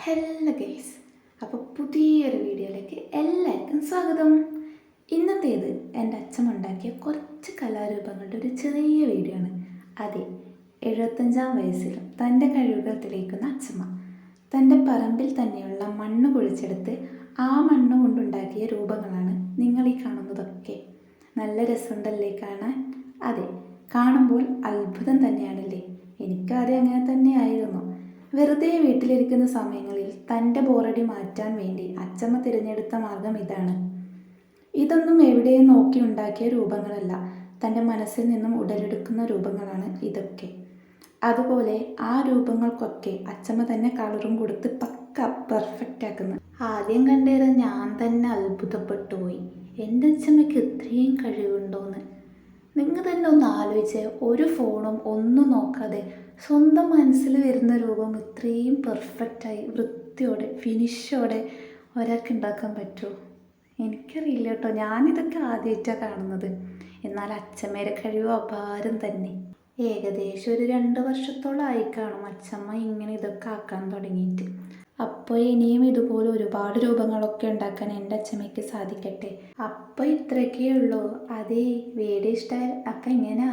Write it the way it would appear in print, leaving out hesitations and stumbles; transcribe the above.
Hello guys, അപ്പോൾ പുതിയൊരു വീഡിയോയിലേക്ക് എല്ലാവർക്കും സ്വാഗതം. ഇന്നത്തേത് എൻ്റെ അച്ഛൻ ഉണ്ടാക്കിയ കുറച്ച് കലാരൂപങ്ങളുടെ ഒരു ചെറിയ വീഡിയോ ആണ്. അതെ, 75-ാം വയസ്സിലും തൻ്റെ കഴിവുകൾ തെളിയിക്കുന്ന അച്ഛമ്മ തൻ്റെ പറമ്പിൽ തന്നെയുള്ള മണ്ണ് കുഴിച്ചെടുത്ത് ആ മണ്ണ് കൊണ്ടുണ്ടാക്കിയ രൂപങ്ങളാണ് നിങ്ങൾ ഈ കാണുന്നതൊക്കെ. നല്ല രസമുണ്ടല്ലേ കാണാൻ? അതെ, കാണുമ്പോൾ അത്ഭുതം തന്നെയാണല്ലേ. എനിക്കാദ്യം അങ്ങനെ തന്നെയായിരുന്നു. വെറുതെ വീട്ടിലിരിക്കുന്ന സമയങ്ങളിൽ തൻ്റെ ബോറടി മാറ്റാൻ വേണ്ടി അച്ചമ്മ തിരഞ്ഞെടുത്ത മാർഗം ഇതാണ്. ഇതൊന്നും എവിടെയും നോക്കി ഉണ്ടാക്കിയ രൂപങ്ങളല്ല, തൻ്റെ മനസ്സിൽ നിന്നും ഉടലെടുക്കുന്ന രൂപങ്ങളാണ് ഇതൊക്കെ. അതുപോലെ ആ രൂപങ്ങൾക്കൊക്കെ അച്ചമ്മ തന്നെ കളറും കൊടുത്ത് പക്ക പെർഫെക്റ്റ് ആക്കുന്നു. ആദ്യം കണ്ടേറെ ഞാൻ തന്നെ അത്ഭുതപ്പെട്ടു പോയി. എൻ്റെ അച്ചമ്മയ്ക്ക് ഇത്രയും കഴിവുണ്ടോയെന്ന്. നിങ്ങൾ തന്നെ ഒന്ന് ആലോചിച്ച്, ഒരു ഫോണും ഒന്നും നോക്കാതെ സ്വന്തം മനസ്സിൽ വരുന്ന രൂപം ഇത്രയും പെർഫെക്റ്റായി വൃത്തിയോടെ ഫിനിഷോടെ ഒരാൾക്ക് ഉണ്ടാക്കാൻ പറ്റുമോ? എനിക്കറിയില്ല കേട്ടോ, ഞാനിതൊക്കെ ആദ്യമായിട്ടാണ് കാണുന്നത്. എന്നാൽ അച്ഛമ്മയുടെ കഴിവ് അപാരം തന്നെ. ഏകദേശം ഒരു 2 വർഷത്തോളം ആയി കാണും അച്ഛമ്മ ഇങ്ങനെ ഇതൊക്കെ ആക്കാൻ തുടങ്ങിയിട്ട്. അപ്പോൾ ഇനിയും ഇതുപോലെ ഒരുപാട് രൂപങ്ങളൊക്കെ ഉണ്ടാക്കാൻ എൻ്റെ അച്ഛമ്മയ്ക്ക് സാധിക്കട്ടെ. അപ്പോൾ ഇത്രയൊക്കെ ഉള്ളൂ. അതേ, വീഡിയോ ഇഷ്ടമായാൽ അപ്പം ഇങ്ങനെ